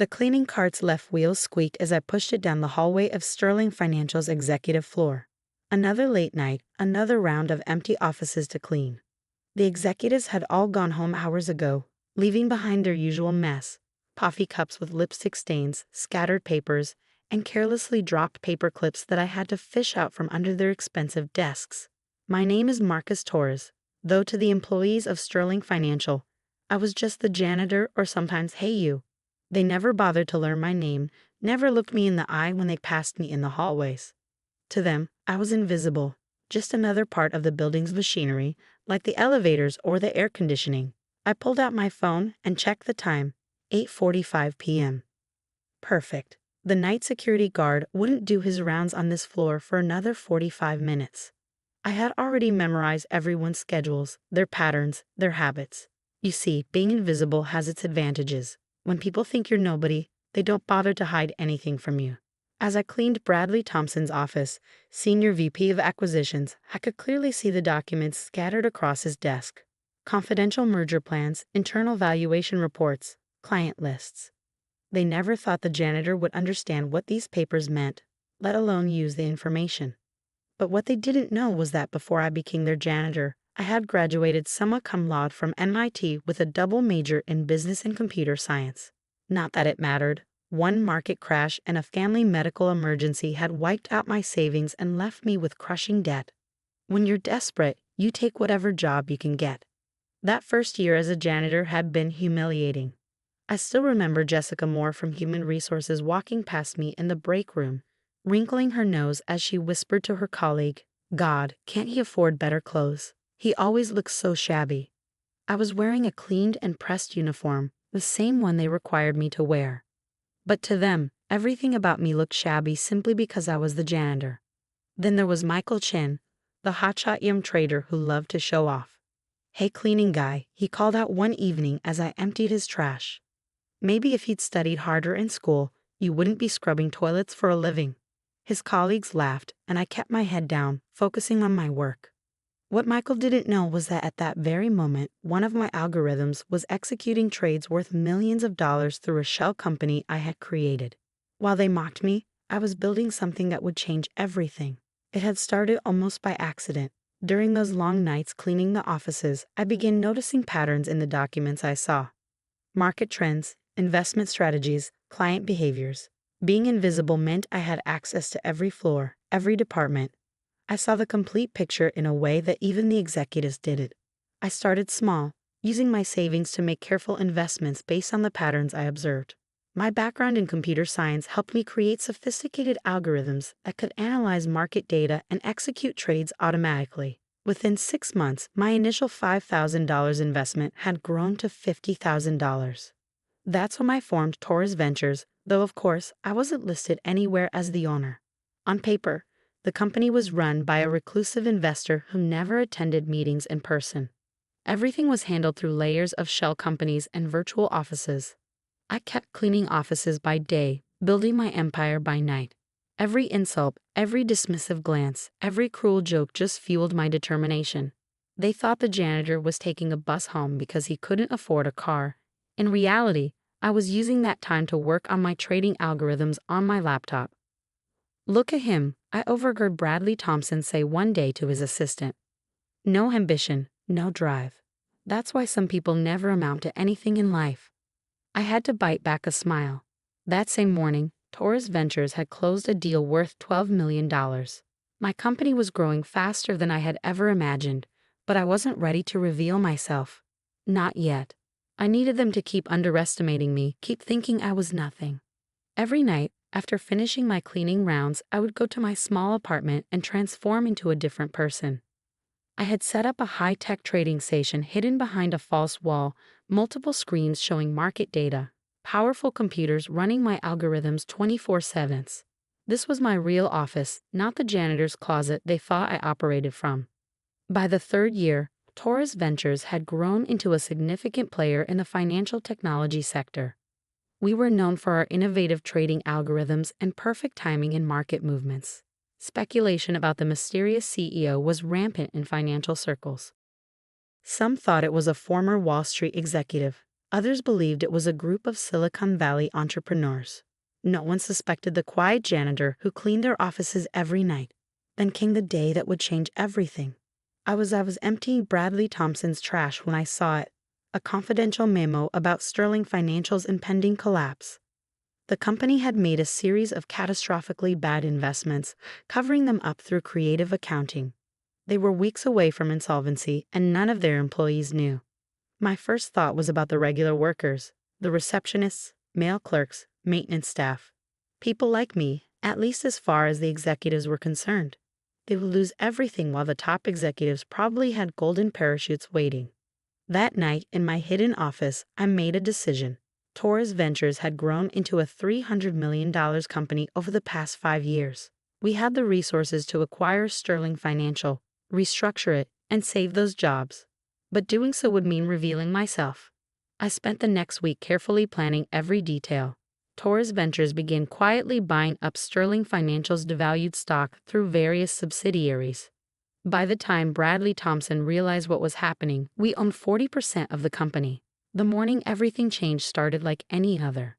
The cleaning cart's left wheels squeaked as I pushed it down the hallway of Sterling Financial's executive floor. Another late night, another round of empty offices to clean. The executives had all gone home hours ago, leaving behind their usual mess: coffee cups with lipstick stains, scattered papers, and carelessly dropped paper clips that I had to fish out from under their expensive desks. My name is Marcus Torres, though to the employees of Sterling Financial, I was just the janitor or sometimes "Hey you." They never bothered to learn my name, never looked me in the eye when they passed me in the hallways. To them, I was invisible, just another part of the building's machinery, like the elevators or the air conditioning. I pulled out my phone and checked the time, 8:45 p.m. Perfect. The night security guard wouldn't do his rounds on this floor for another 45 minutes. I had already memorized everyone's schedules, their patterns, their habits. You see, being invisible has its advantages. When people think you're nobody, they don't bother to hide anything from you. As I cleaned Bradley Thompson's office, Senior VP of Acquisitions, I could clearly see the documents scattered across his desk. Confidential merger plans, internal valuation reports, client lists. They never thought the janitor would understand what these papers meant, let alone use the information. But what they didn't know was that before I became their janitor, I had graduated summa cum laude from MIT with a double major in business and computer science. Not that it mattered. One market crash and a family medical emergency had wiped out my savings and left me with crushing debt. When you're desperate, you take whatever job you can get. That first year as a janitor had been humiliating. I still remember Jessica Moore from Human Resources walking past me in the break room, wrinkling her nose as she whispered to her colleague, "God, can't he afford better clothes? He always looks so shabby." I was wearing a cleaned and pressed uniform, the same one they required me to wear. But to them, everything about me looked shabby simply because I was the janitor. Then there was Michael Chin, the hotshot young trader who loved to show off. "Hey cleaning guy," he called out one evening as I emptied his trash. "Maybe if he'd studied harder in school, you wouldn't be scrubbing toilets for a living." His colleagues laughed, and I kept my head down, focusing on my work. What Michael didn't know was that at that very moment, one of my algorithms was executing trades worth millions of dollars through a shell company I had created. While they mocked me, I was building something that would change everything. It had started almost by accident. During those long nights cleaning the offices, I began noticing patterns in the documents I saw. Market trends, investment strategies, client behaviors. Being invisible meant I had access to every floor, every department. I saw the complete picture in a way that even the executives didn't. I started small, using my savings to make careful investments based on the patterns I observed. My background in computer science helped me create sophisticated algorithms that could analyze market data and execute trades automatically. Within 6 months, my initial $5,000 investment had grown to $50,000. That's when I formed Torres Ventures, though of course I wasn't listed anywhere as the owner. On paper, the company was run by a reclusive investor who never attended meetings in person. Everything was handled through layers of shell companies and virtual offices. I kept cleaning offices by day, building my empire by night. Every insult, every dismissive glance, every cruel joke just fueled my determination. They thought the janitor was taking a bus home because he couldn't afford a car. In reality, I was using that time to work on my trading algorithms on my laptop. "Look at him," I overheard Bradley Thompson say one day to his assistant. "No ambition, no drive. That's why some people never amount to anything in life." I had to bite back a smile. That same morning, Torres Ventures had closed a deal worth $12 million. My company was growing faster than I had ever imagined, but I wasn't ready to reveal myself. Not yet. I needed them to keep underestimating me, keep thinking I was nothing. Every night, after finishing my cleaning rounds, I would go to my small apartment and transform into a different person. I had set up a high-tech trading station hidden behind a false wall, multiple screens showing market data, powerful computers running my algorithms 24/7. This was my real office, not the janitor's closet they thought I operated from. By the third year, Torres Ventures had grown into a significant player in the financial technology sector. We were known for our innovative trading algorithms and perfect timing in market movements. Speculation about the mysterious CEO was rampant in financial circles. Some thought it was a former Wall Street executive. Others believed it was a group of Silicon Valley entrepreneurs. No one suspected the quiet janitor who cleaned their offices every night. Then came the day that would change everything. I was emptying Bradley Thompson's trash when I saw it, a confidential memo about Sterling Financial's impending collapse. The company had made a series of catastrophically bad investments, covering them up through creative accounting. They were weeks away from insolvency, and none of their employees knew. My first thought was about the regular workers, the receptionists, mail clerks, maintenance staff. People like me, at least as far as the executives were concerned. They would lose everything while the top executives probably had golden parachutes waiting. That night, in my hidden office, I made a decision. Torres Ventures had grown into a $300 million company over the past 5 years. We had the resources to acquire Sterling Financial, restructure it, and save those jobs. But doing so would mean revealing myself. I spent the next week carefully planning every detail. Torres Ventures began quietly buying up Sterling Financial's devalued stock through various subsidiaries. By the time Bradley Thompson realized what was happening, we owned 40% of the company. The morning everything changed started like any other.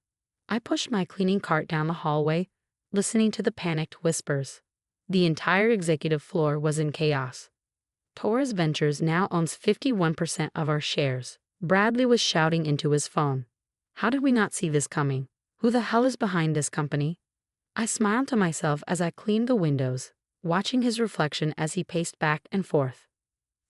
I pushed my cleaning cart down the hallway, listening to the panicked whispers. The entire executive floor was in chaos. Torres Ventures now owns 51% of our shares. Bradley was shouting into his phone. How did we not see this coming? Who the hell is behind this company? I smiled to myself as I cleaned the windows, watching his reflection as he paced back and forth.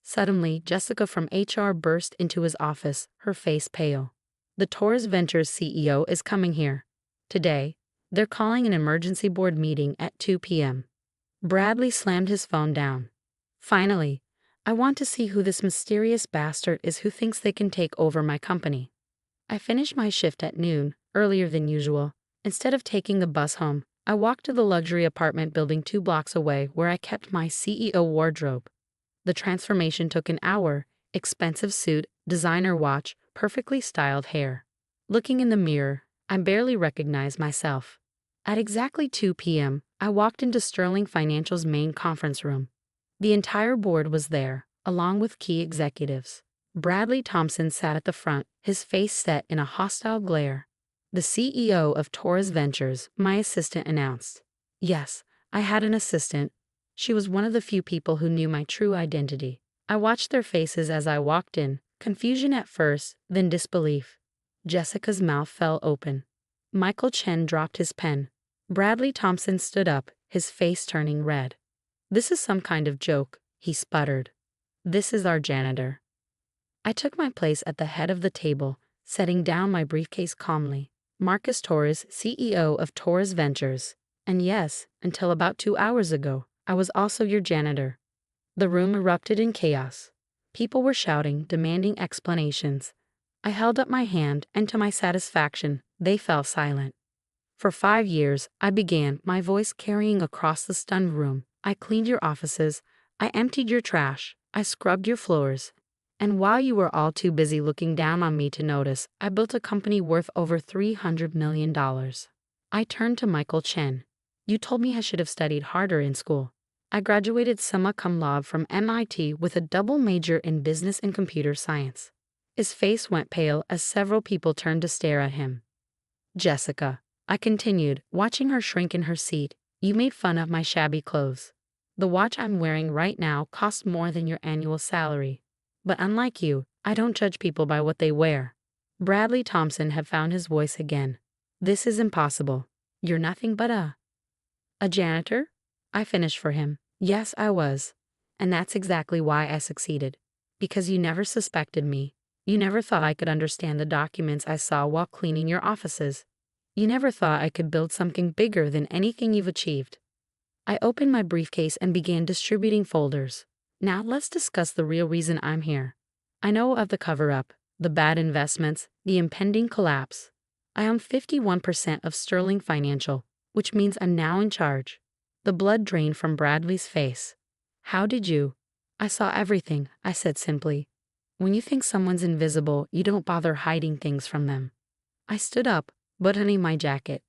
Suddenly, Jessica from HR burst into his office, her face pale. The Torres Ventures CEO is coming here. Today, they're calling an emergency board meeting at 2 p.m. Bradley slammed his phone down. Finally, I want to see who this mysterious bastard is who thinks they can take over my company. I finished my shift at noon, earlier than usual. Instead of taking the bus home, I walked to the luxury apartment building 2 blocks away where I kept my CEO wardrobe. The transformation took an hour: expensive suit, designer watch, perfectly styled hair. Looking in the mirror, I barely recognized myself. At exactly 2 p.m., I walked into Sterling Financial's main conference room. The entire board was there, along with key executives. Bradley Thompson sat at the front, his face set in a hostile glare. The CEO of Torres Ventures, my assistant, announced. Yes, I had an assistant. She was one of the few people who knew my true identity. I watched their faces as I walked in, confusion at first, then disbelief. Jessica's mouth fell open. Michael Chen dropped his pen. Bradley Thompson stood up, his face turning red. This is some kind of joke, he sputtered. This is our janitor. I took my place at the head of the table, setting down my briefcase calmly. Marcus Torres, CEO of Torres Ventures. And yes, until about 2 hours ago, I was also your janitor. The room erupted in chaos. People were shouting, demanding explanations. I held up my hand, and to my satisfaction, they fell silent. For 5 years, I began, my voice carrying across the stunned room. I cleaned your offices, I emptied your trash, I scrubbed your floors. And while you were all too busy looking down on me to notice, I built a company worth over $300 million. I turned to Michael Chen. You told me I should have studied harder in school. I graduated summa cum laude from MIT with a double major in business and computer science. His face went pale as several people turned to stare at him. Jessica, I continued, watching her shrink in her seat, you made fun of my shabby clothes. The watch I'm wearing right now costs more than your annual salary. But unlike you, I don't judge people by what they wear. Bradley Thompson had found his voice again. This is impossible. You're nothing but a janitor? I finished for him. Yes, I was. And that's exactly why I succeeded. Because you never suspected me. You never thought I could understand the documents I saw while cleaning your offices. You never thought I could build something bigger than anything you've achieved. I opened my briefcase and began distributing folders. Now let's discuss the real reason I'm here. I know of the cover-up, the bad investments, the impending collapse. I own 51% of Sterling Financial, which means I'm now in charge. The blood drained from Bradley's face. How did you? I saw everything, I said simply. When you think someone's invisible, you don't bother hiding things from them. I stood up, buttoning my jacket.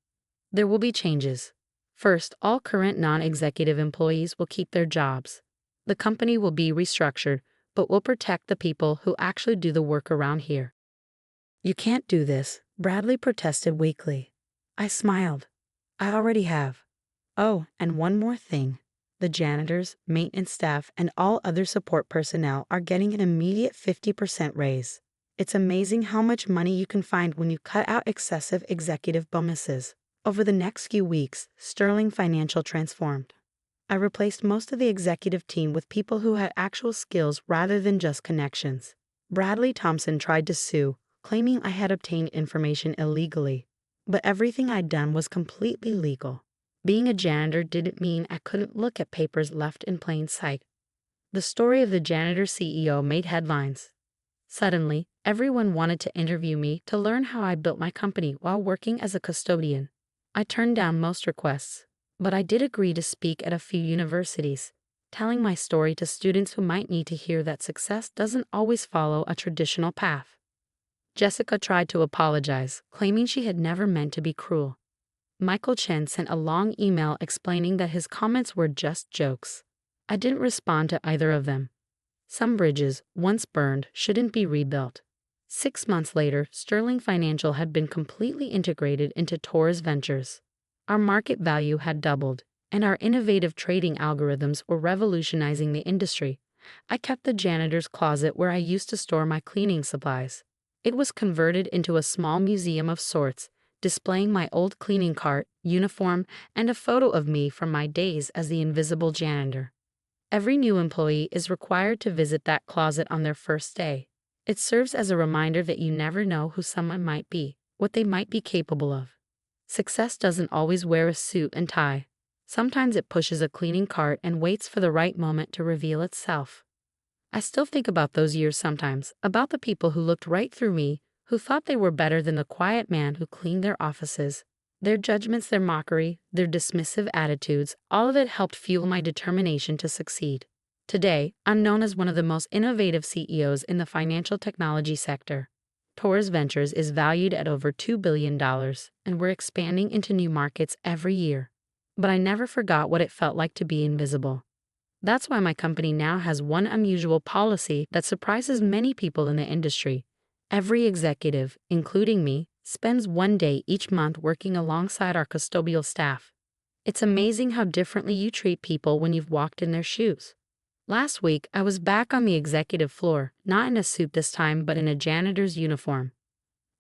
There will be changes. First, all current non-executive employees will keep their jobs. The company will be restructured, but will protect the people who actually do the work around here. You can't do this, Bradley protested weakly. I smiled. I already have. Oh, and one more thing. The janitors, maintenance staff, and all other support personnel are getting an immediate 50% raise. It's amazing how much money you can find when you cut out excessive executive bonuses. Over the next few weeks, Sterling Financial transformed. I replaced most of the executive team with people who had actual skills rather than just connections. Bradley Thompson tried to sue, claiming I had obtained information illegally. But everything I'd done was completely legal. Being a janitor didn't mean I couldn't look at papers left in plain sight. The story of the janitor CEO made headlines. Suddenly, everyone wanted to interview me to learn how I built my company while working as a custodian. I turned down most requests, but I did agree to speak at a few universities, telling my story to students who might need to hear that success doesn't always follow a traditional path. Jessica tried to apologize, claiming she had never meant to be cruel. Michael Chen sent a long email explaining that his comments were just jokes. I didn't respond to either of them. Some bridges, once burned, shouldn't be rebuilt. 6 months later, Sterling Financial had been completely integrated into Taurus Ventures. Our market value had doubled, and our innovative trading algorithms were revolutionizing the industry. I kept the janitor's closet where I used to store my cleaning supplies. It was converted into a small museum of sorts, displaying my old cleaning cart, uniform, and a photo of me from my days as the invisible janitor. Every new employee is required to visit that closet on their first day. It serves as a reminder that you never know who someone might be, what they might be capable of. Success doesn't always wear a suit and tie. Sometimes it pushes a cleaning cart and waits for the right moment to reveal itself. I still think about those years sometimes, about the people who looked right through me, who thought they were better than the quiet man who cleaned their offices. Their judgments, their mockery, their dismissive attitudes, all of it helped fuel my determination to succeed. Today, I'm known as one of the most innovative CEOs in the financial technology sector. Taurus Ventures is valued at over $2 billion, and we're expanding into new markets every year. But I never forgot what it felt like to be invisible. That's why my company now has one unusual policy that surprises many people in the industry. Every executive, including me, spends one day each month working alongside our custodial staff. It's amazing how differently you treat people when you've walked in their shoes. Last week, I was back on the executive floor, not in a suit this time, but in a janitor's uniform.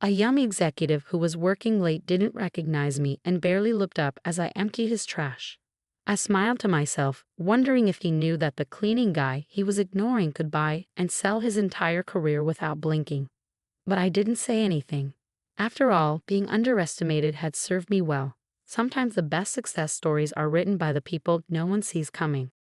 A young executive who was working late didn't recognize me and barely looked up as I emptied his trash. I smiled to myself, wondering if he knew that the cleaning guy he was ignoring could buy and sell his entire career without blinking. But I didn't say anything. After all, being underestimated had served me well. Sometimes the best success stories are written by the people no one sees coming.